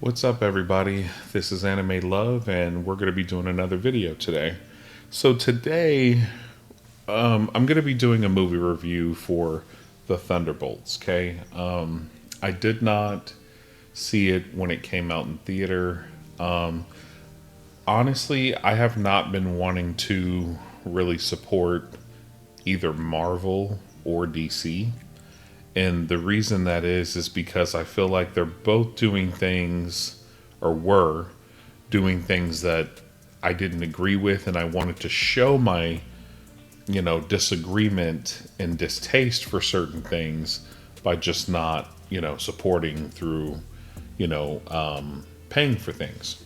What's up, everybody? This is Anime Love, and we're going to be doing another video today. So today, I'm going to be doing a movie review for the Thunderbolts. Okay, I did not see it when it came out in theater. Honestly, I have not been wanting to really support either Marvel or DC. And the reason that is because I feel like they're both doing things, or were doing things that I didn't agree with, and I wanted to show my, disagreement and distaste for certain things by just not, supporting through, paying for things.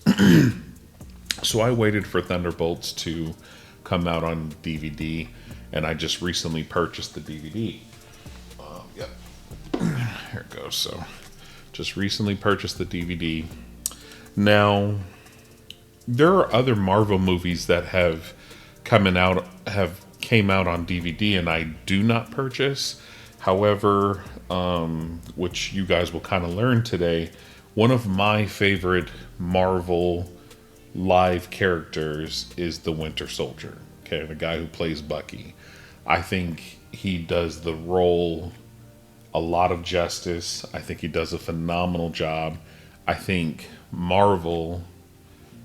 So I waited for Thunderbolts to come out on DVD, and I just recently purchased the DVD. Yep. Here it goes. So, just recently purchased the DVD. Now, there are other Marvel movies that have came out on DVD, and I do not purchase. However, which you guys will kind of learn today, one of my favorite Marvel live characters is the Winter Soldier. Okay, the guy who plays Bucky. I think he does the role a lot of justice. I think he does a phenomenal job. I think Marvel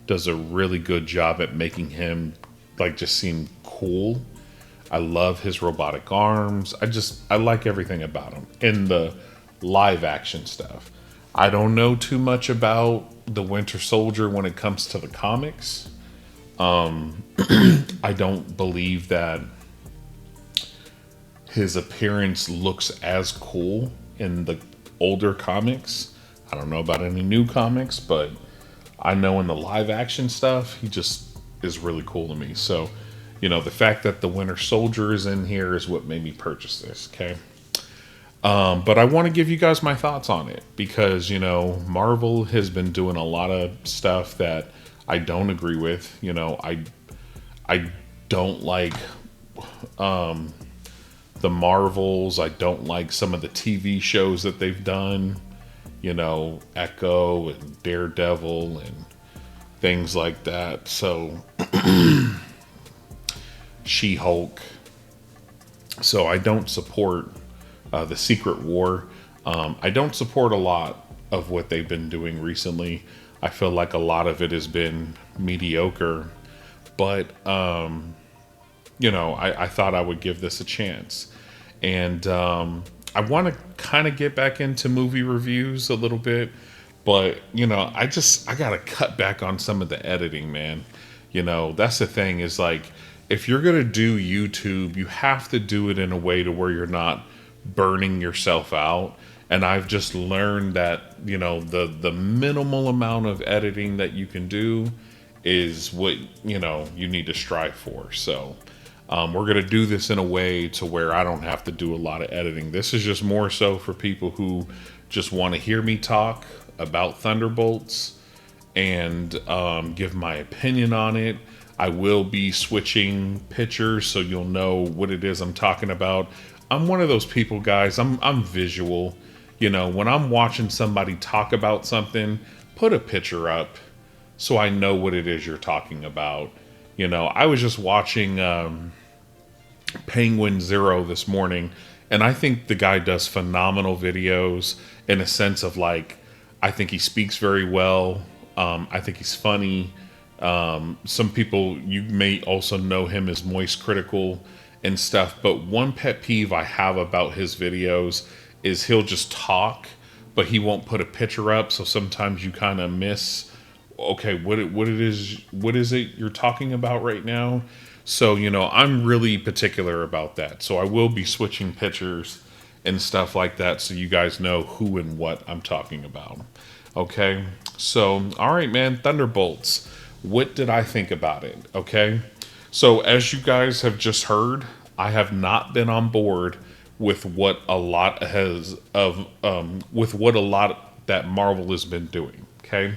does a really good job at making him just seem cool. I love his robotic arms. I like everything about him in the live action stuff. I don't know too much about the Winter Soldier when it comes to the comics. I don't believe that his appearance looks as cool in the older comics. I don't know about any new comics, but I know in the live action stuff, he just is really cool to me. So, the fact that the Winter Soldier is in here is what made me purchase this, okay? But I want to give you guys my thoughts on it because, Marvel has been doing a lot of stuff that I don't agree with. I don't like the Marvels. I don't like some of the TV shows that they've done, Echo and Daredevil and things like that. So, She-Hulk. So I don't support the Secret War. I don't support a lot of what they've been doing recently. I feel like a lot of it has been mediocre, but I thought I would give this a chance. And I want to kind of get back into movie reviews a little bit, but, I got to cut back on some of the editing, man. That's the thing is if you're going to do YouTube, you have to do it in a way to where you're not burning yourself out. And I've just learned that, the minimal amount of editing that you can do is what, you need to strive for. So, we're going to do this in a way to where I don't have to do a lot of editing. This is just more so for people who just want to hear me talk about Thunderbolts and give my opinion on it. I will be switching pictures so you'll know what it is I'm talking about. I'm one of those people, guys. I'm visual. When I'm watching somebody talk about something, put a picture up so I know what it is you're talking about. I was just watching Penguin Zero this morning, and I think the guy does phenomenal videos in a sense of I think he speaks very well. I think he's funny. Some people, you may also know him as Moist Critical and stuff, but one pet peeve I have about his videos is he'll just talk, but he won't put a picture up, so sometimes you kind of miss, okay, what is it you're talking about right now? So, I'm really particular about that. So I will be switching pictures and stuff like that so you guys know who and what I'm talking about. Okay? So, all right, man, Thunderbolts. What did I think about it? Okay? So, as you guys have just heard, I have not been on board with what a lot that Marvel has been doing. Okay?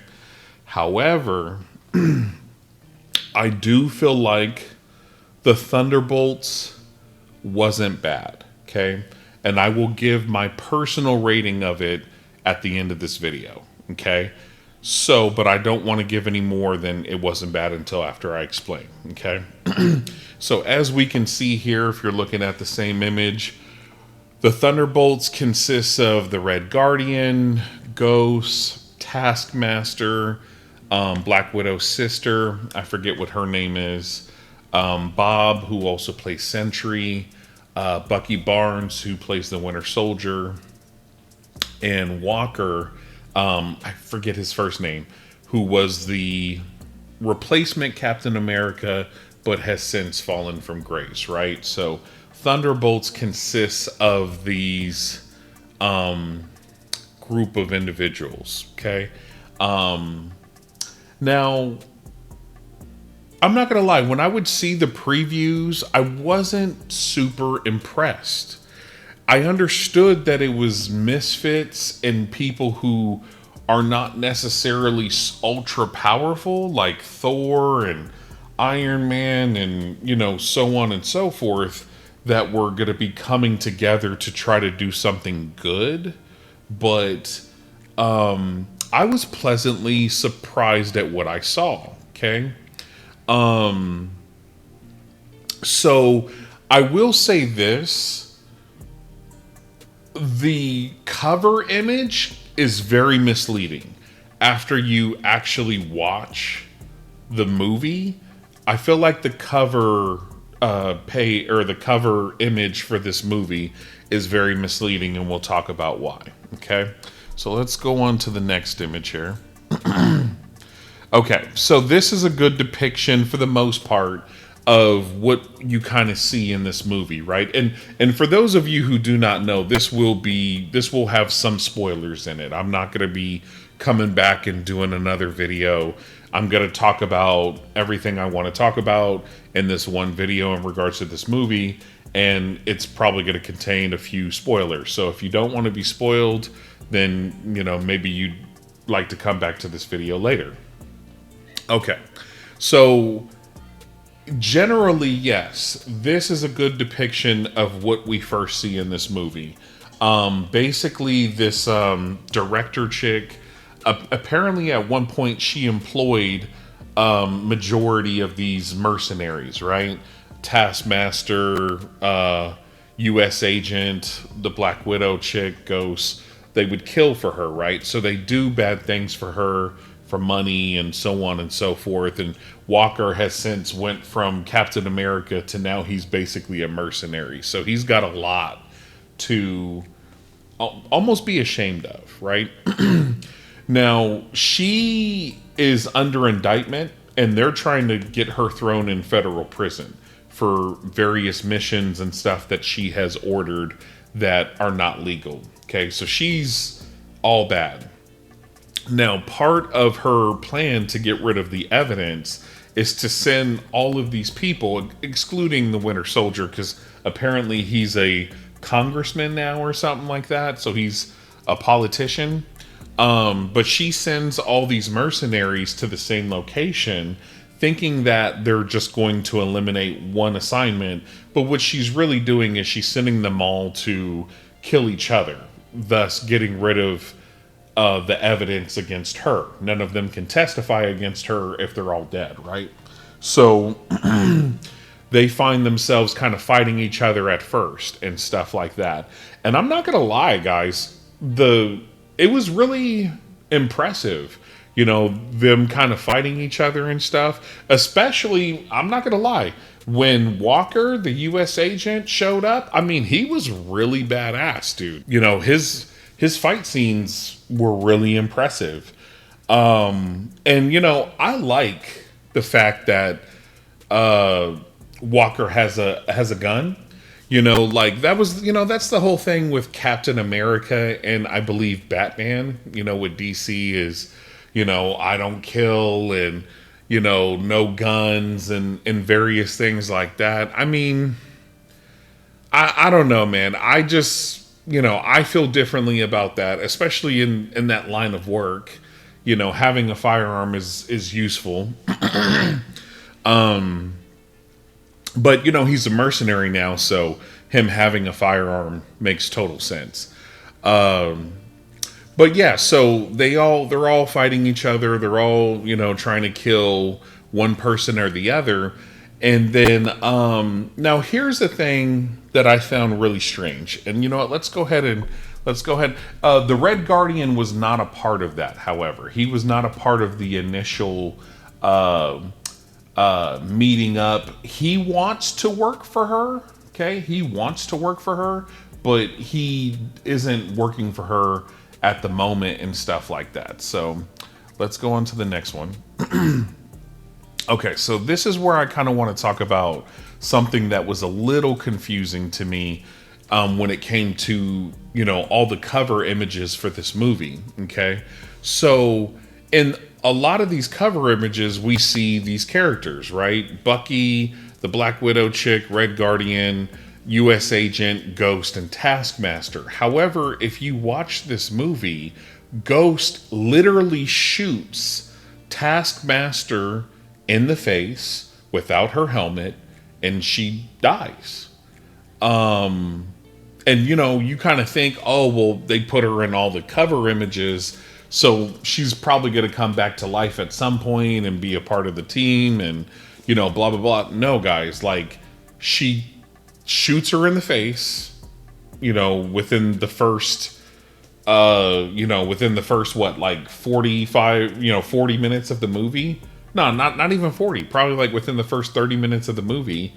However, I do feel like the Thunderbolts wasn't bad, okay? And I will give my personal rating of it at the end of this video, okay? So, but I don't want to give any more than it wasn't bad until after I explain. Okay. So, as we can see here, if you're looking at the same image, the Thunderbolts consists of the Red Guardian, Ghost, Taskmaster, Black Widow's sister. I forget what her name is. Bob, who also plays Sentry. Bucky Barnes, who plays the Winter Soldier. And Walker, I forget his first name, who was the replacement Captain America, but has since fallen from grace, right? So Thunderbolts consists of these group of individuals, okay? Now, I'm not gonna lie, when I would see the previews, I wasn't super impressed. I understood that it was misfits and people who are not necessarily ultra powerful, like Thor and Iron Man and, so on and so forth, that were going to be coming together to try to do something good. But I was pleasantly surprised at what I saw, okay? So I will say this. The cover image is very misleading. After you actually watch the movie, I feel like the cover the cover image for this movie is very misleading, and we'll talk about why. Okay, so let's go on to the next image here. Okay, so this is a good depiction for the most part of what you kind of see in this movie, right? And for those of you who do not know, this will have some spoilers in it. I'm not going to be coming back and doing another video. I'm going to talk about everything I want to talk about in this one video in regards to this movie, and it's probably going to contain a few spoilers. So if you don't want to be spoiled, then maybe you'd like to come back to this video later. Okay, so generally, yes, this is a good depiction of what we first see in this movie. Basically, this director chick, apparently at one point she employed majority of these mercenaries, right? Taskmaster, U.S. Agent, the Black Widow chick, Ghost. They would kill for her, right? So they do bad things for her, for money and so on and so forth. And Walker has since went from Captain America to now he's basically a mercenary. So he's got a lot to almost be ashamed of, right? Now, she is under indictment and they're trying to get her thrown in federal prison for various missions and stuff that she has ordered that are not legal. Okay, so she's all bad. Now, part of her plan to get rid of the evidence is to send all of these people, excluding the Winter Soldier, because apparently he's a congressman now or something like that, so he's a politician. But she sends all these mercenaries to the same location, thinking that they're just going to eliminate one assignment. But what she's really doing is she's sending them all to kill each other, thus getting rid of the evidence against her. None of them can testify against her if they're all dead, right? So they find themselves kind of fighting each other at first and stuff like that. And I'm not gonna lie, guys, it was really impressive, them kind of fighting each other and stuff. Especially, I'm not gonna lie, when Walker, the U.S. agent, showed up, I mean, he was really badass, dude. His fight scenes were really impressive. And, I like the fact that Walker has a gun. That was, that's the whole thing with Captain America and I believe Batman, with DC is, I don't kill and, no guns and various things like that. I mean, I don't know, man. I just... I feel differently about that, especially in that line of work. Having a firearm is useful. But, he's a mercenary now, so him having a firearm makes total sense. But yeah, so they're all fighting each other. They're all, trying to kill one person or the other. And then now here's the thing that I found really strange. And you know what? Let's go ahead. The Red Guardian was not a part of that. However, he was not a part of the initial meeting up. He wants to work for her. Okay, he wants to work for her, but he isn't working for her at the moment and stuff like that. So let's go on to the next one. Okay, so this is where I kind of want to talk about something that was a little confusing to me when it came to, all the cover images for this movie. Okay, so in a lot of these cover images, we see these characters, right? Bucky, the Black Widow chick, Red Guardian, US Agent, Ghost, and Taskmaster. However, if you watch this movie, Ghost literally shoots Taskmaster in the face without her helmet, and she dies. And you kind of think, oh, well, they put her in all the cover images, so she's probably going to come back to life at some point and be a part of the team and, blah, blah, blah. No, guys, like, she shoots her in the face, within the first, what, like 45, 40 minutes of the movie. No, not even 40, probably like within the first 30 minutes of the movie.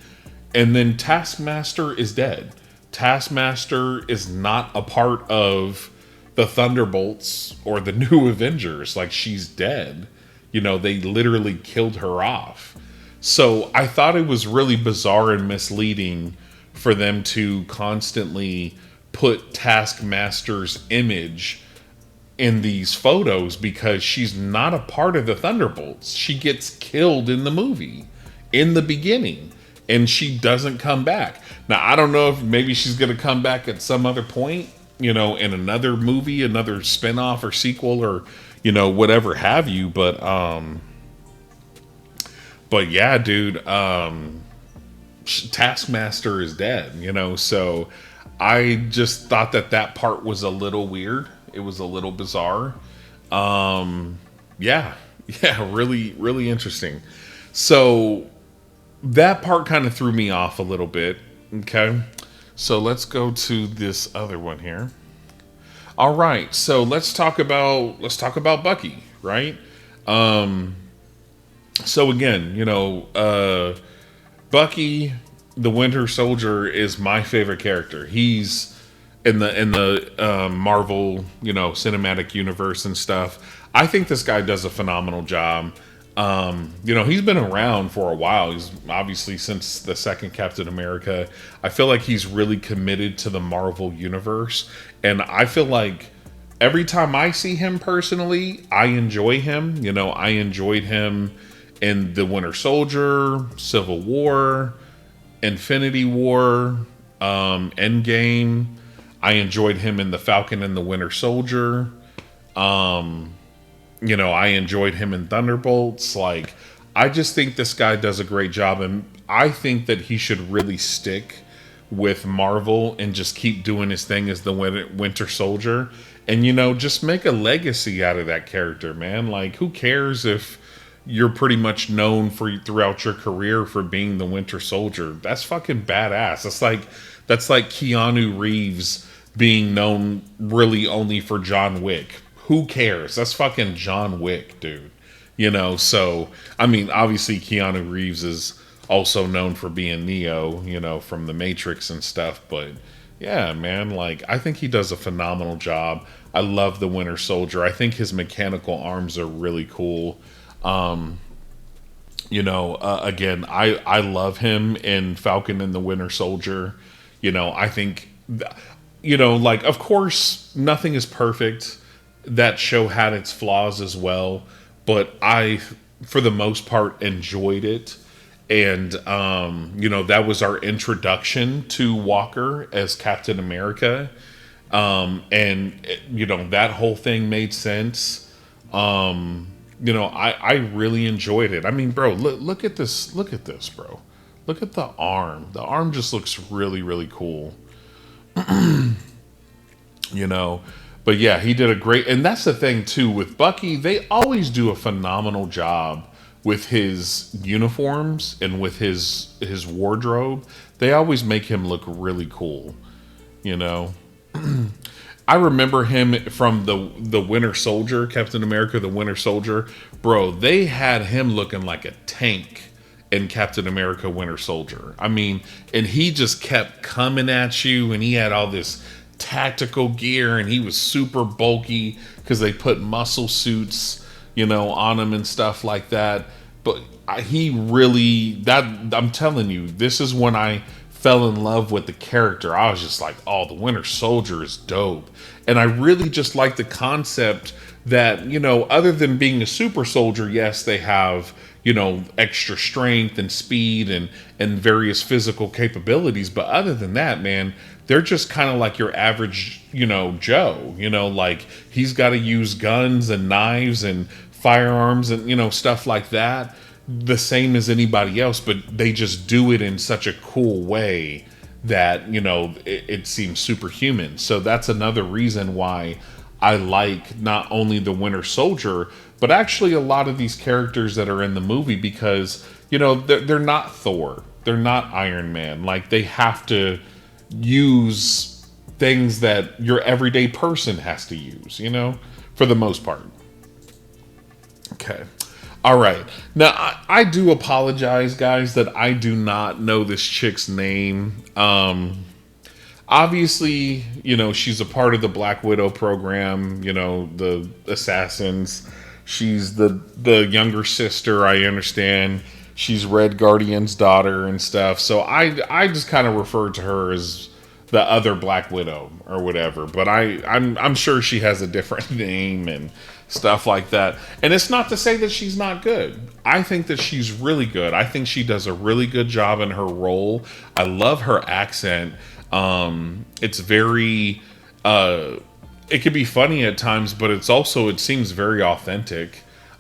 And then Taskmaster is dead. Taskmaster is not a part of the Thunderbolts or the New Avengers. Like, she's dead. They literally killed her off. So I thought it was really bizarre and misleading for them to constantly put Taskmaster's image in these photos because she's not a part of the Thunderbolts. She gets killed in the movie in the beginning and she doesn't come back. Now, I don't know if maybe she's going to come back at some other point, in another movie, another spinoff or sequel or, whatever have you. But yeah, dude, Taskmaster is dead, so I just thought that part was a little weird. It was a little bizarre. Yeah, really, really interesting. So that part kind of threw me off a little bit. Okay, so let's go to this other one here. All right, so let's talk about Bucky, right? So again, Bucky, the Winter Soldier, is my favorite character. He's in the Marvel, cinematic universe and stuff. I think this guy does a phenomenal job. He's been around for a while. He's obviously since the second Captain America. I feel like he's really committed to the Marvel universe. And I feel like every time I see him personally, I enjoy him. I enjoyed him in the Winter Soldier, Civil War, Infinity War, Endgame. I enjoyed him in the Falcon and the Winter Soldier. I enjoyed him in Thunderbolts. Like, I just think this guy does a great job, and I think that he should really stick with Marvel and just keep doing his thing as the Winter Soldier, and just make a legacy out of that character, man. Like, who cares if you're pretty much known for throughout your career for being the Winter Soldier? That's fucking badass. That's like Keanu Reeves being known really only for John Wick. Who cares? That's fucking John Wick, dude. So, I mean, obviously Keanu Reeves is also known for being Neo, from The Matrix and stuff. But yeah, man, like, I think he does a phenomenal job. I love the Winter Soldier. I think his mechanical arms are really cool. Again, I love him in Falcon and the Winter Soldier. I think, like, of course, nothing is perfect. That show had its flaws as well, but I, for the most part, enjoyed it. And, that was our introduction to Walker as Captain America. That whole thing made sense. I really enjoyed it. I mean, bro, look at this. Look at this, bro. Look at the arm. The arm just looks really, really cool. But yeah, he did a great, and that's the thing too with Bucky. They always do a phenomenal job with his uniforms and with his wardrobe. They always make him look really cool. You know, I remember him from the Winter Soldier, Captain America, the Winter Soldier. Bro, they had him looking like a tank in Captain America Winter Soldier. I mean, and he just kept coming at you, and he had all this tactical gear, and he was super bulky because they put muscle suits, on him and stuff like that. But he really, that, I'm telling you, this is when I fell in love with the character. I was just like, oh, the Winter Soldier is dope. And I really just like the concept that, other than being a super soldier, yes, they have, extra strength and speed and various physical capabilities. But other than that, man, they're just kind of like your average, Joe, like he's got to use guns and knives and firearms and, stuff like that, the same as anybody else, but they just do it in such a cool way that, it seems superhuman. So that's another reason why I like not only the Winter Soldier, but actually a lot of these characters that are in the movie, because, they're not Thor. They're not Iron Man. Like, they have to use things that your everyday person has to use, for the most part. Okay. All right. Now, I do apologize, guys, that I do not know this chick's name. Obviously, she's a part of the Black Widow program, the Assassins. She's the younger sister, I understand. She's Red Guardian's daughter and stuff. So I just kind of refer to her as the other Black Widow or whatever. But I'm sure she has a different name and stuff like that. And it's not to say that she's not good. I think that she's really good. I think she does a really good job in her role. I love her accent. It's very, it can be funny at times, but it seems very authentic.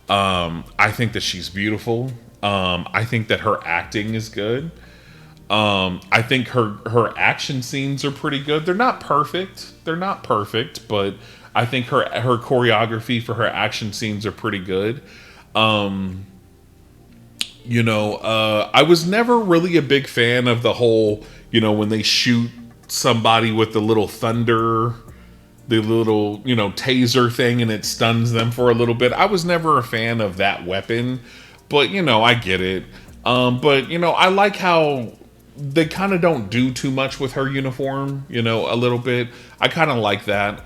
I think that she's beautiful. I think that her acting is good. I think her action scenes are pretty good. They're not perfect. But I think her choreography for her action scenes are pretty good. I was never really a big fan of the whole, when they shoot somebody with the little taser thing and it stuns them for a little bit. I was never a fan of that weapon, but, I get it. But, I like how they kind of don't do too much with her uniform, a little bit. I kind of like that.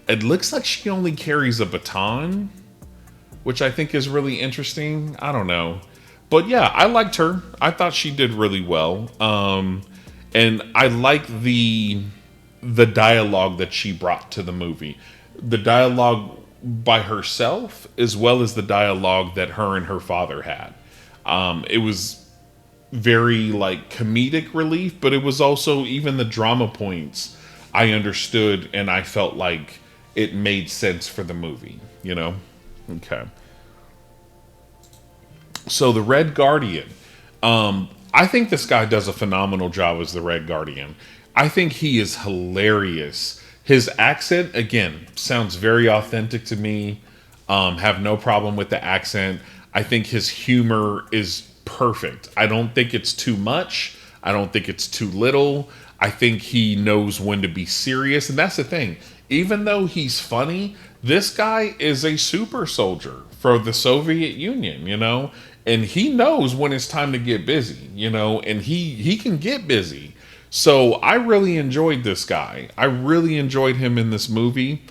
It looks like she only carries a baton, which I think is really interesting. I don't know. But yeah, I liked her. I thought she did really well. And I like the dialogue that she brought to the movie. The dialogue by herself, as well as the dialogue that her and her father had. It was very like comedic relief, but it was also even the drama points I understood, and I felt like it made sense for the movie, Okay. So the Red Guardian, I think this guy does a phenomenal job as the Red Guardian. I think he is hilarious. His accent, again, sounds very authentic to me. Have no problem with the accent. I think his humor is perfect. I don't think it's too much. I don't think it's too little. I think he knows when to be serious. And that's the thing. Even though he's funny, this guy is a super soldier for the Soviet Union, and he knows when it's time to get busy, and he can get busy. So I really enjoyed this guy. I really enjoyed him in this movie.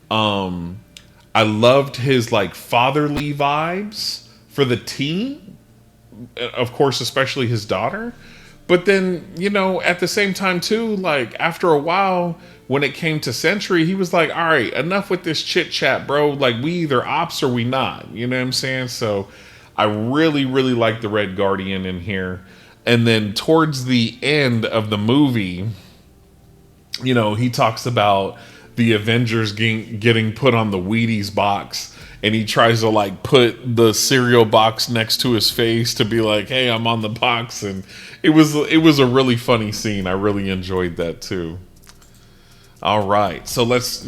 I loved his like fatherly vibes for the team, of course, especially his daughter. But then, at the same time too, like after a while, when it came to Sentry, he was like, all right, enough with this chit chat, bro. Like, we either ops or we not. You know what I'm saying? So I really, really like the Red Guardian in here. And then towards the end of the movie, he talks about the Avengers getting put on the Wheaties box. And he tries to like put the cereal box next to his face to be like, hey, I'm on the box. And it was a really funny scene. I really enjoyed that too. All right. So let's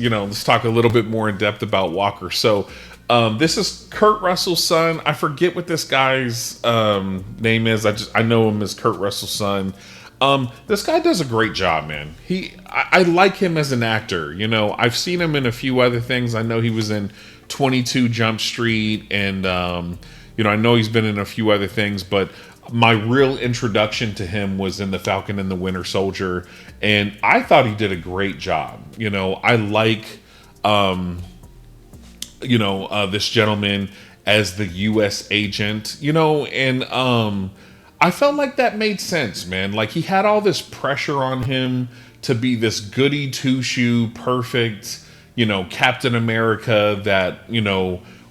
talk a little bit more in depth about Walker. So this is Kurt Russell's son. I forget what this guy's name is. I know him as Kurt Russell's son. This guy does a great job, man. I like him as an actor. I've seen him in a few other things. I know he was in 22 Jump Street, and I know he's been in a few other things, but my real introduction to him was in The Falcon and the Winter Soldier, and I thought he did a great job. I like this gentleman as the U.S. agent, and I felt like that made sense, man. Like, he had all this pressure on him to be this goody two-shoe, perfect, Captain America that,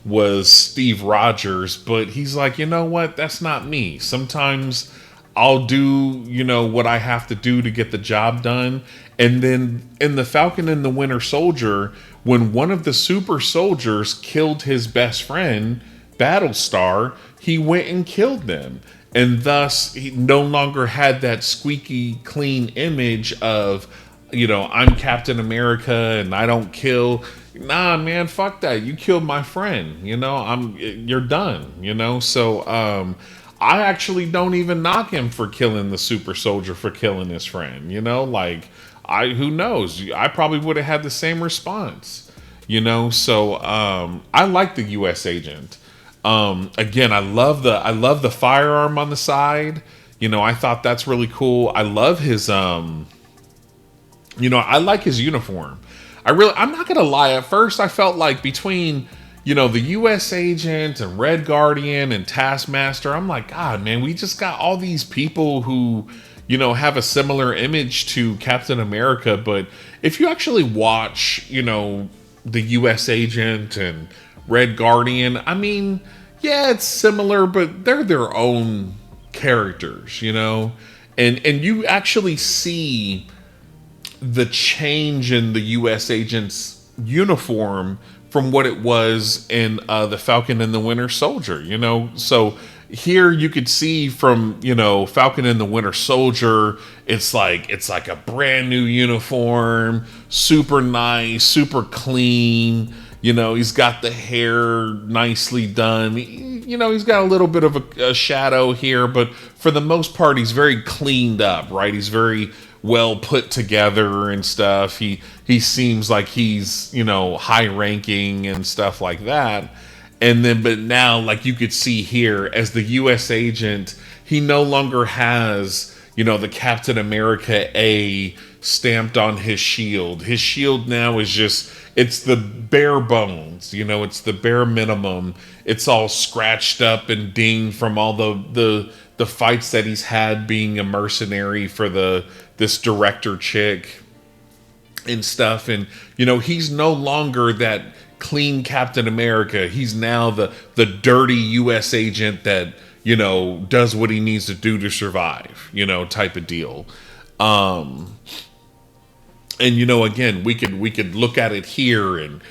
was Steve Rogers, but he's like, you know what? That's not me. Sometimes I'll do, what I have to do to get the job done. And then in The Falcon and the Winter Soldier, when one of the super soldiers killed his best friend, Battlestar, he went and killed them. And thus, he no longer had that squeaky clean image of, I'm Captain America and I don't kill. Nah, man, fuck that. You killed my friend. You're done. So, I actually don't even knock him for killing the super soldier for killing his friend. Who knows? I probably would have had the same response. So, I like the U.S. agent. Again, I love the firearm on the side. I thought that's really cool. I love his, I like his uniform. I'm not going to lie. At first I felt like between, the U.S. agent and Red Guardian and Taskmaster, I'm like, God, man, we just got all these people who, have a similar image to Captain America. But if you actually watch, the U.S. agent and Red Guardian, I mean, yeah, it's similar, but they're their own characters, and you actually see the change in the U.S. agent's uniform from what it was in The Falcon and the Winter Soldier, so here you could see from, Falcon and the Winter Soldier, it's like a brand new uniform, super nice, super clean. He's got the hair nicely done. He's got a little bit of a shadow here, but for the most part, he's very cleaned up, right? He's very well put together and stuff. He seems like he's, high ranking and stuff like that. And then, but now, like you could see here, as the U.S. agent, he no longer has, the Captain America A stamped on his shield. His shield now is just, it's the bare bones, it's the bare minimum. It's all scratched up and dinged from all the fights that he's had being a mercenary for this director chick and stuff. And, he's no longer that clean Captain America. He's now the dirty U.S. agent that, does what he needs to do to survive, type of deal. And again, we could look at it here, and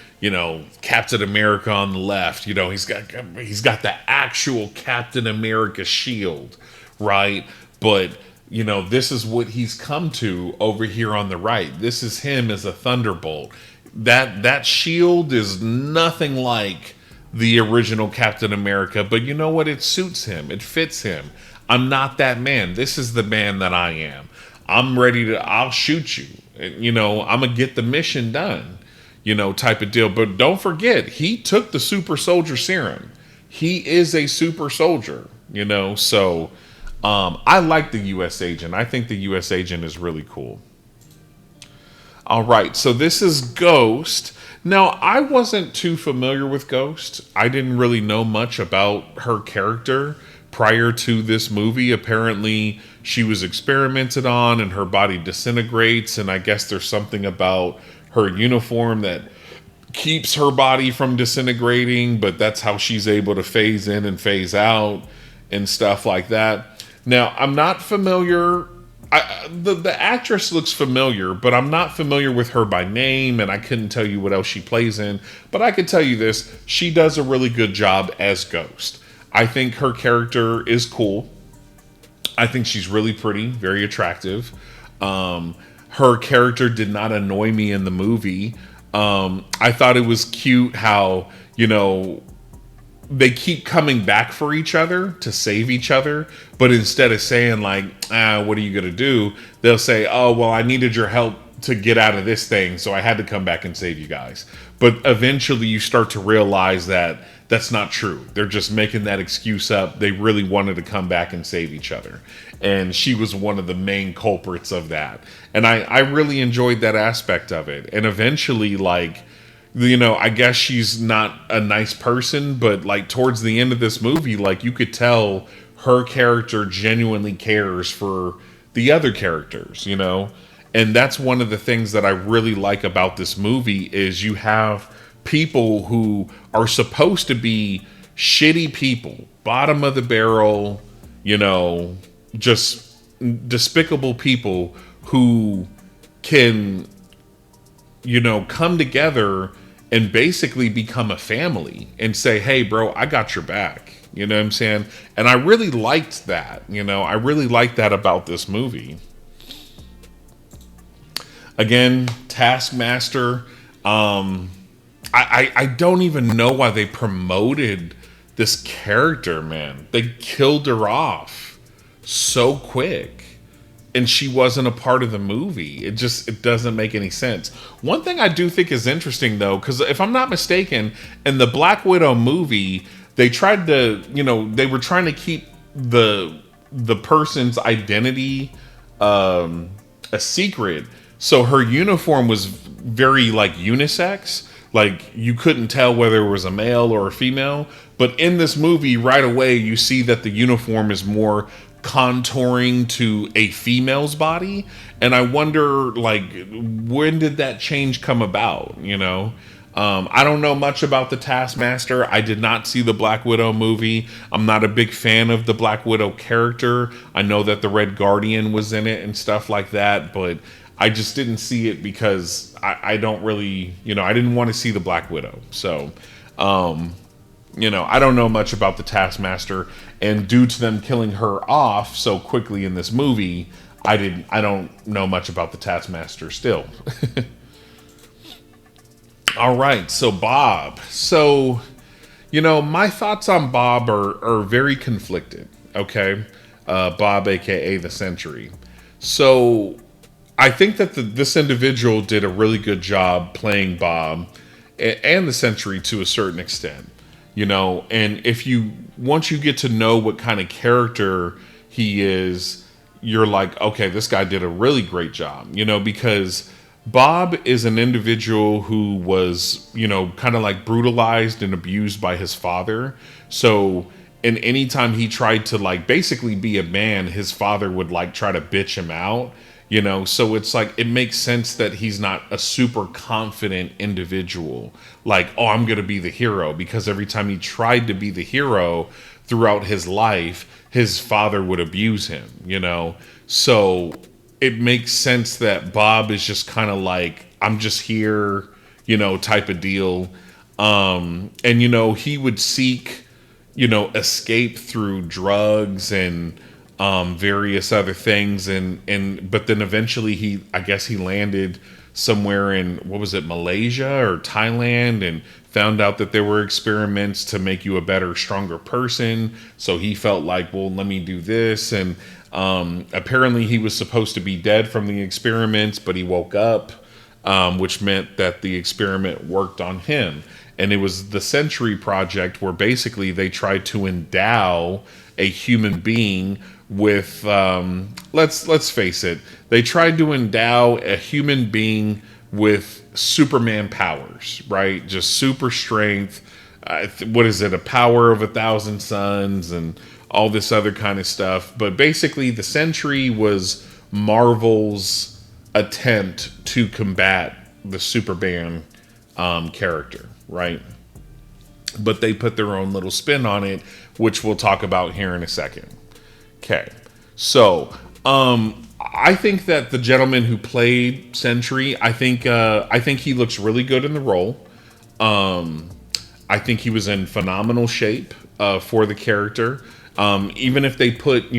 Captain America on the left. He's got the actual Captain America shield, right? But this is what he's come to over here on the right. This is him as a Thunderbolt. That shield is nothing like the original Captain America, but you know what? It suits him. It fits him. I'm not that man. This is the man that I am. I'm ready to. I'll shoot you. I'm going to get the mission done, type of deal. But don't forget, he took the super soldier serum. He is a super soldier, so I like the U.S. agent. I think the U.S. agent is really cool. All right, so this is Ghost. Now, I wasn't too familiar with Ghost. I didn't really know much about her character prior to this movie. Apparently, she was experimented on and her body disintegrates, and I guess there's something about her uniform that keeps her body from disintegrating, but that's how she's able to phase in and phase out and stuff like that. Now, I'm not familiar. The actress looks familiar, but I'm not familiar with her by name, and I couldn't tell you what else she plays in. But I could tell you this: she does a really good job as Ghost. I think her character is cool. I think she's really pretty, very attractive. her character did not annoy me in the movie. I thought it was cute how, they keep coming back for each other to save each other, but instead of saying like, what are you gonna do, they'll say, oh well, I needed your help to get out of this thing, so I had to come back and save you guys. But eventually you start to realize that that's not true. They're just making that excuse up. They really wanted to come back and save each other, and she was one of the main culprits of that. And I really enjoyed that aspect of it. And eventually, like, I guess she's not a nice person, but like towards the end of this movie, like you could tell her character genuinely cares for the other characters. And that's one of the things that I really like about this movie is you have people who are supposed to be shitty people, bottom of the barrel, just despicable people who can, come together and basically become a family and say, hey, bro, I got your back. You know what I'm saying? And I really liked that. I really liked that about this movie. Again, Taskmaster. I don't even know why they promoted this character, man. They killed her off so quick. And she wasn't a part of the movie. It doesn't make any sense. One thing I do think is interesting, though, because if I'm not mistaken, in the Black Widow movie, they tried to, they were trying to keep the person's identity a secret. So her uniform was very like unisex. Like you couldn't tell whether it was a male or a female. But in this movie, right away, you see that the uniform is more contouring to a female's body, and I wonder, like, when did that change come about? I don't know much about the Taskmaster. I did not see the Black Widow movie. I'm not a big fan of the Black Widow character. I know that the Red Guardian was in it and stuff like that, but I just didn't see it because I don't really, I didn't want to see the Black Widow. So, I don't know much about the Taskmaster, and due to them killing her off so quickly in this movie, I don't know much about the Taskmaster still. All right, so Bob. So, my thoughts on Bob are very conflicted, okay? Bob, aka the Sentry. So, I think that this individual did a really good job playing Bob and the Sentry to a certain extent. And once you get to know what kind of character he is, you're like, okay, this guy did a really great job, because Bob is an individual who was, kind of like brutalized and abused by his father. So, and anytime he tried to like basically be a man, his father would like try to bitch him out. So it's like, it makes sense that he's not a super confident individual. Like, oh, I'm going to be the hero, because every time he tried to be the hero throughout his life, his father would abuse him, So it makes sense that Bob is just kind of like, I'm just here, type of deal. And, he would seek, escape through drugs and various other things, but then eventually he landed somewhere in, what was it, Malaysia or Thailand, and found out that there were experiments to make you a better, stronger person. So he felt like, well, let me do this. And apparently he was supposed to be dead from the experiments, but he woke up, which meant that the experiment worked on him. And it was the Century Project, where basically they tried to endow a human being with, let's face it, they tried to endow a human being with Superman powers, right? Just super strength. What is it? A power of 1,000 suns and all this other kind of stuff. But basically, the Sentry was Marvel's attempt to combat the Superman character, right? But they put their own little spin on it, which we'll talk about here in a second. Okay, so I think that the gentleman who played Sentry, I think he looks really good in the role. I think he was in phenomenal shape for the character. Even if they put,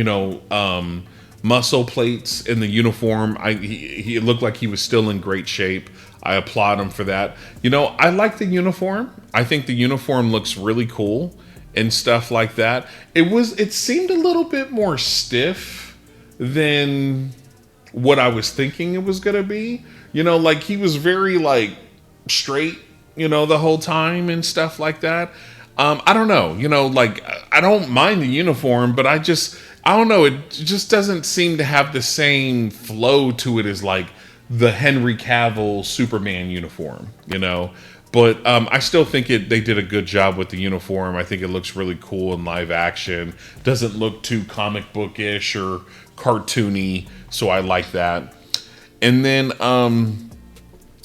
muscle plates in the uniform. He looked like he was still in great shape. I applaud him for that. I like the uniform. I think the uniform looks really cool and stuff like that. It seemed a little bit more stiff than what I was thinking it was gonna be. Like he was very like straight, the whole time and stuff like that. I don't know, like I don't mind the uniform, but I don't know, it just doesn't seem to have the same flow to it as like the Henry Cavill Superman uniform, But I still think they did a good job with the uniform. I think it looks really cool in live action. Doesn't look too comic bookish or cartoony, so I like that. And then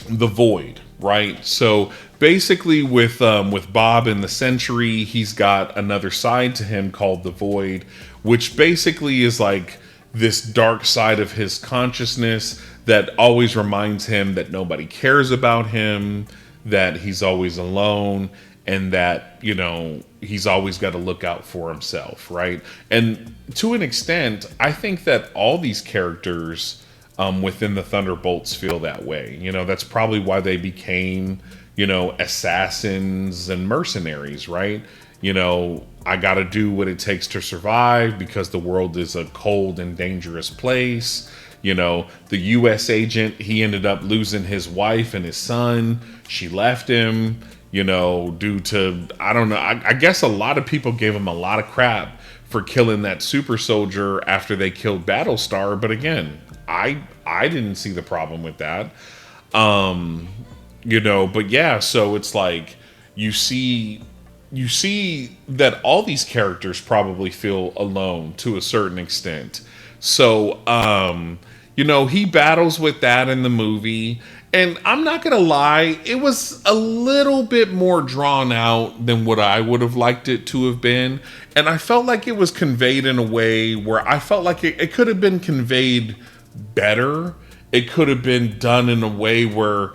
the Void, right? So basically, with Bob in the Century, he's got another side to him called the Void, which basically is like this dark side of his consciousness that always reminds him that nobody cares about him, that he's always alone, and that, he's always got to look out for himself, right? And to an extent, I think that all these characters within the Thunderbolts feel that way. That's probably why they became, assassins and mercenaries, right? I got to do what it takes to survive because the world is a cold and dangerous place. The U.S. agent, he ended up losing his wife and his son. She left him, due to, I don't know. I guess a lot of people gave him a lot of crap for killing that super soldier after they killed Battlestar. But again, I didn't see the problem with that. But yeah, so it's like you see that all these characters probably feel alone to a certain extent. So, he battles with that in the movie. And I'm not going to lie, it was a little bit more drawn out than what I would have liked it to have been. And I felt like it was conveyed in a way where I felt like it could have been conveyed better. It could have been done in a way where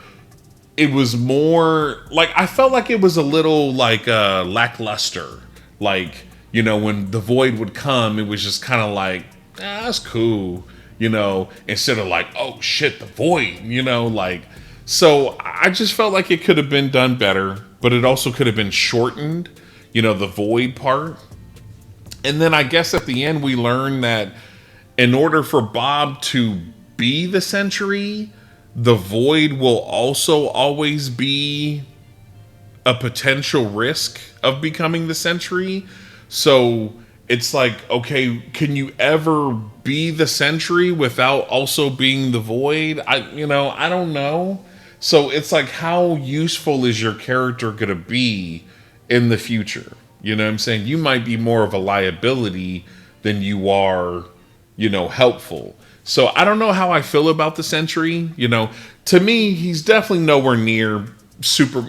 it was more like, I felt like it was a little like lackluster. Like, when the Void would come, it was just kind of like, that's cool, instead of like, oh shit, the Void, so I just felt like it could have been done better, but it also could have been shortened, the Void part. And then I guess at the end we learn that in order for Bob to be the Century, the Void will also always be a potential risk of becoming the Century. So it's like, okay, can you ever be the Century without also being the Void? I don't know. So it's like, how useful is your character going to be in the future? You know what I'm saying? You might be more of a liability than you are, helpful. So I don't know how I feel about the Century. To me, he's definitely nowhere near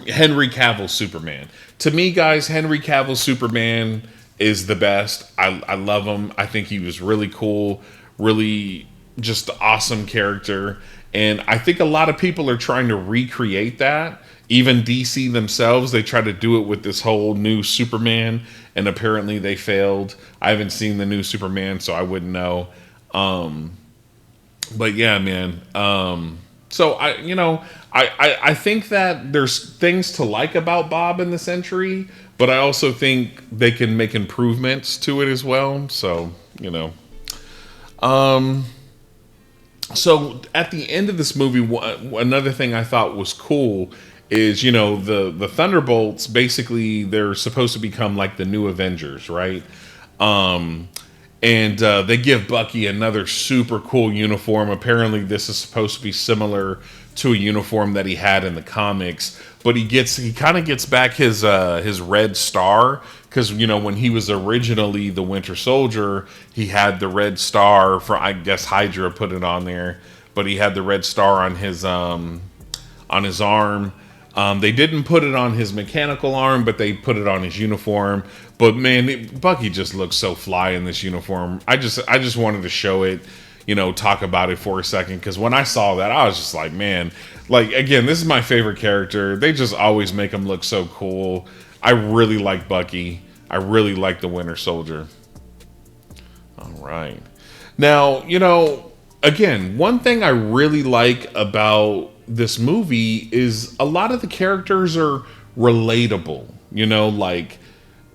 Henry Cavill Superman. To me, guys, Henry Cavill Superman is the best. I love him. I think he was really cool, really just awesome character. And I think a lot of people are trying to recreate that. Even DC themselves, they try to do it with this whole new Superman, and apparently they failed. I haven't seen the new Superman, so I wouldn't know. But yeah, man. So I think that there's things to like about Bob in the Century, but I also think they can make improvements to it as well. So, so at the end of this movie, another thing I thought was cool is, the Thunderbolts, basically they're supposed to become like the new Avengers, right? And they give Bucky another super cool uniform. Apparently this is supposed to be similar to a uniform that he had in the comics, but he kind of gets back his red star, because when he was originally the Winter Soldier, he had the red star for, I guess Hydra put it on there, but he had the red star on his arm. They didn't put it on his mechanical arm, but they put it on his uniform. But man, Bucky just looks so fly in this uniform. I just wanted to show it, talk about it for a second, because when I saw that, I was just like, man, like, again, this is my favorite character. They just always make him look so cool. I really like Bucky. I really like the Winter Soldier. All right. Now, again, one thing I really like about this movie is a lot of the characters are relatable. Like,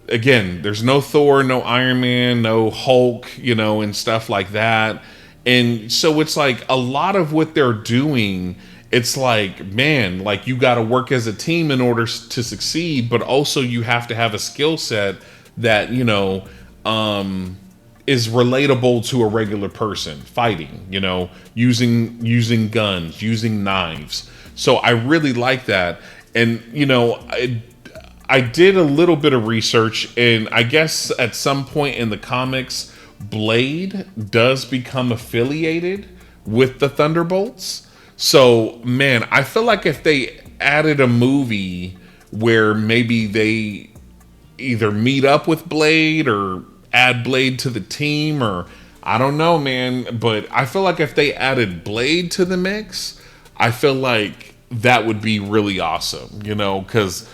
again, there's no Thor, no Iron Man, no Hulk, and stuff like that. And so it's like a lot of what they're doing, it's like, man, like you got to work as a team in order to succeed, but also you have to have a skill set that, is relatable to a regular person fighting, using guns, using knives. So I really like that. And, I did a little bit of research, and I guess at some point in the comics, Blade does become affiliated with the Thunderbolts. So, man, I feel like if they added a movie where maybe they either meet up with Blade or add Blade to the team, or I don't know, man, but I feel like if they added Blade to the mix, I feel like that would be really awesome, because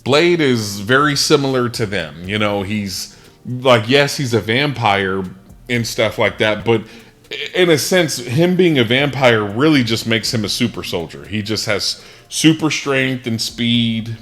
Blade is very similar to them. He's like, yes, he's a vampire and stuff like that, but in a sense, him being a vampire really just makes him a super soldier. He just has super strength and speed.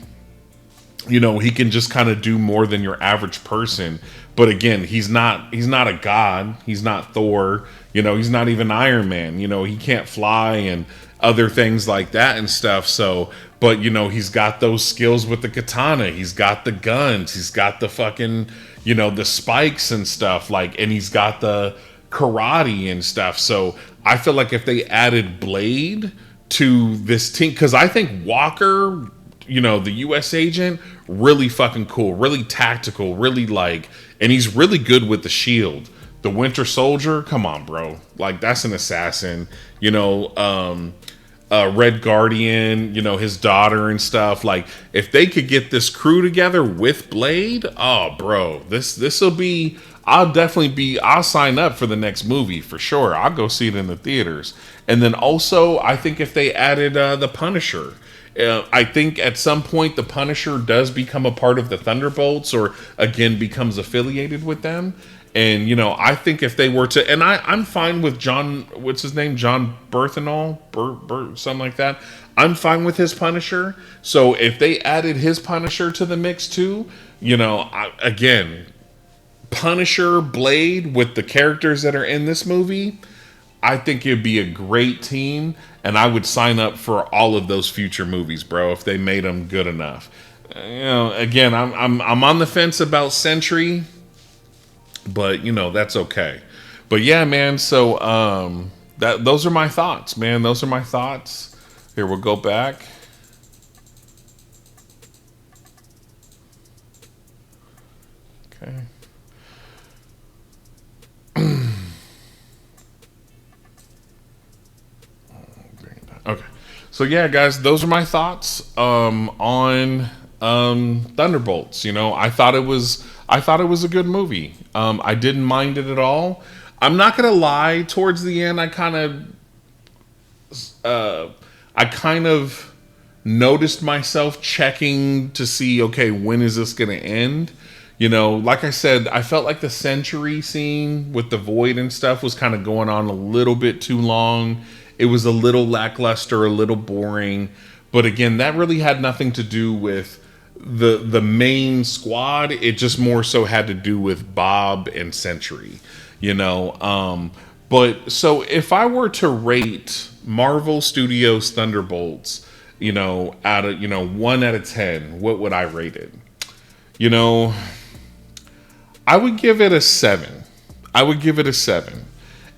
He can just kind of do more than your average person. But again, he's not a god. He's not Thor. He's not even Iron Man. He can't fly and other things like that and stuff. So, but he's got those skills with the katana. He's got the guns. He's got the fucking, the spikes and stuff, like, and he's got the karate and stuff. So I feel like if they added Blade to this team, because I think Walker, the US agent, really fucking cool, really tactical, really like, and he's really good with the shield. The Winter Soldier, come on, bro. Like, that's an assassin. Red Guardian, his daughter and stuff. Like, if they could get this crew together with Blade, oh, bro, this will be. I'll sign up for the next movie for sure. I'll go see it in the theaters. And then also, I think if they added the Punisher. I think at some point the Punisher does become a part of the Thunderbolts, or again becomes affiliated with them. And I think if they were to, and I'm fine with John, what's his name, John Berthenol, something like that. I'm fine with his Punisher. So if they added his Punisher to the mix too, again, Punisher, Blade with the characters that are in this movie, I think it'd be a great team, and I would sign up for all of those future movies, bro, if they made them good enough. Again, I'm on the fence about Sentry, but that's okay. But yeah, man. So those are my thoughts, man. Those are my thoughts. Here, we'll go back. Okay. Okay. So yeah, guys, those are my thoughts on Thunderbolts. I thought it was a good movie. I didn't mind it at all. I'm not gonna lie. Towards the end, I kind of noticed myself checking to see, okay, when is this gonna end? Like I said, I felt like the Century scene with the Void and stuff was kind of going on a little bit too long. It was a little lackluster, a little boring. But again, that really had nothing to do with the main squad. It just more so had to do with Bob and Sentry, But so if I were to rate Marvel Studios Thunderbolts, out of 1 out of 10, what would I rate it? I would give it a 7.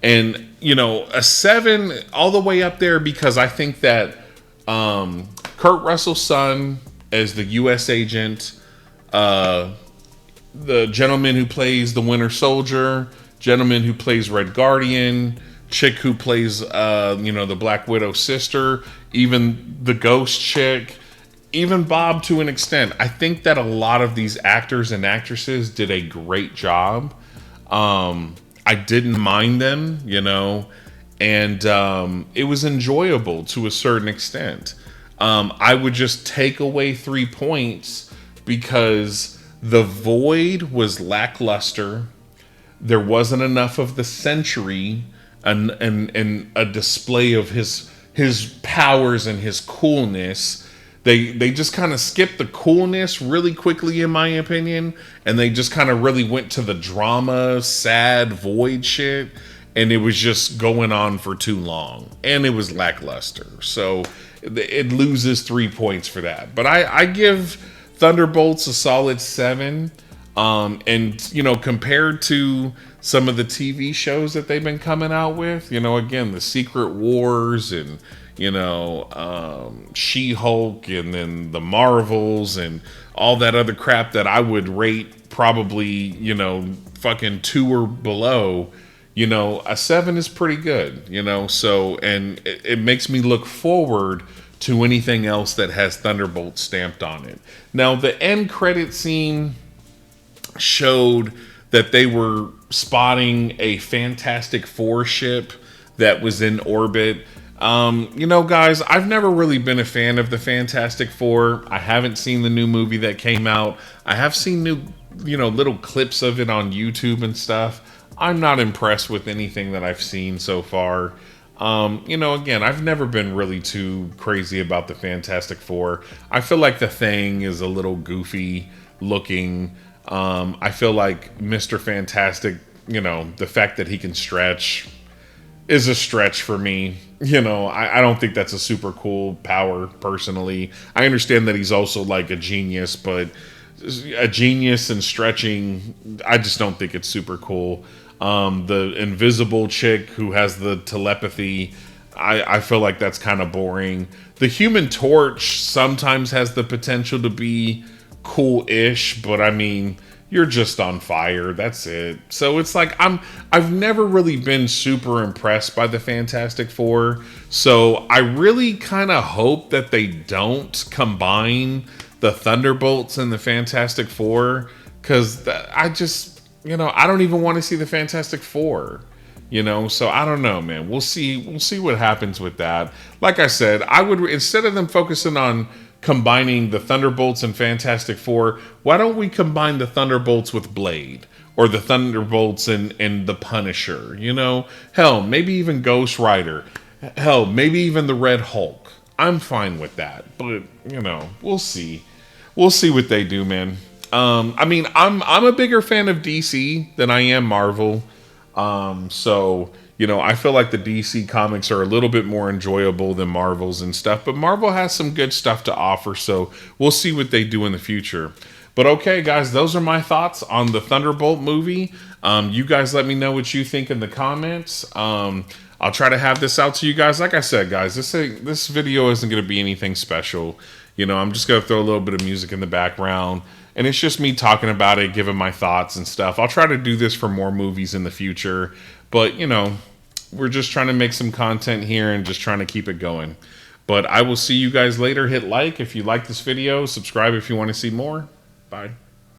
And a 7 all the way up there, because I think that Kurt Russell's son as the U.S. agent, the gentleman who plays the Winter Soldier, gentleman who plays Red Guardian, chick who plays the Black Widow sister, even the Ghost chick, even Bob to an extent. I think that a lot of these actors and actresses did a great job. I didn't mind them, and it was enjoyable to a certain extent. I would just take away 3 points because the Void was lackluster. there wasn't enough of the Sentry and a display of his powers and his coolness. They just kind of skipped the coolness really quickly, in my opinion, and they just kind of really went to the drama, sad, void shit, and it was just going on for too long, and it was lackluster. So it loses 3 points for that. But I give Thunderbolts a solid 7. And compared to some of the TV shows that they've been coming out with, again, the Secret Wars and She-Hulk, and then the Marvels and all that other crap that I would rate probably, fucking 2 or below, a 7 is pretty good, so, and it makes me look forward to anything else that has Thunderbolt stamped on it. Now, the end credit scene showed that they were spotting a Fantastic Four ship that was in orbit. Guys, I've never really been a fan of the Fantastic Four. I haven't seen the new movie that came out. I have seen new, little clips of it on YouTube and stuff. I'm not impressed with anything that I've seen so far. Again, I've never been really too crazy about the Fantastic Four. I feel like the Thing is a little goofy looking. I feel like Mr. Fantastic, the fact that he can stretch is a stretch for me. I don't think that's a super cool power, personally. I understand that he's also like a genius, but a genius and stretching, I just don't think it's super cool. The invisible chick who has the telepathy, I feel like that's kind of boring. The Human Torch sometimes has the potential to be cool-ish, but I mean, you're just on fire, that's it. So it's like I've never really been super impressed by the Fantastic Four, so I really kind of hope that they don't combine the Thunderbolts and the Fantastic Four, because I just, I don't even want to see the Fantastic Four. So I don't know, man. We'll see what happens with that. Like I said, I would, instead of them focusing on combining the Thunderbolts and Fantastic Four, why don't we combine the Thunderbolts with Blade, or the Thunderbolts and the Punisher? Hell, maybe even Ghost Rider. Hell, maybe even the Red Hulk. I'm fine with that, but we'll see. We'll see what they do, man. I mean, I'm a bigger fan of DC than I am Marvel. So I feel like the DC comics are a little bit more enjoyable than Marvel's and stuff, but Marvel has some good stuff to offer, so we'll see what they do in the future. But okay, guys, those are my thoughts on the Thunderbolt movie. You guys let me know what you think in the comments. I'll try to have this out to you guys. Like I said, guys, this video isn't going to be anything special. I'm just going to throw a little bit of music in the background, and it's just me talking about it, giving my thoughts and stuff. I'll try to do this for more movies in the future, but, we're just trying to make some content here and just trying to keep it going. But I will see you guys later. Hit like if you like this video. Subscribe if you want to see more. Bye.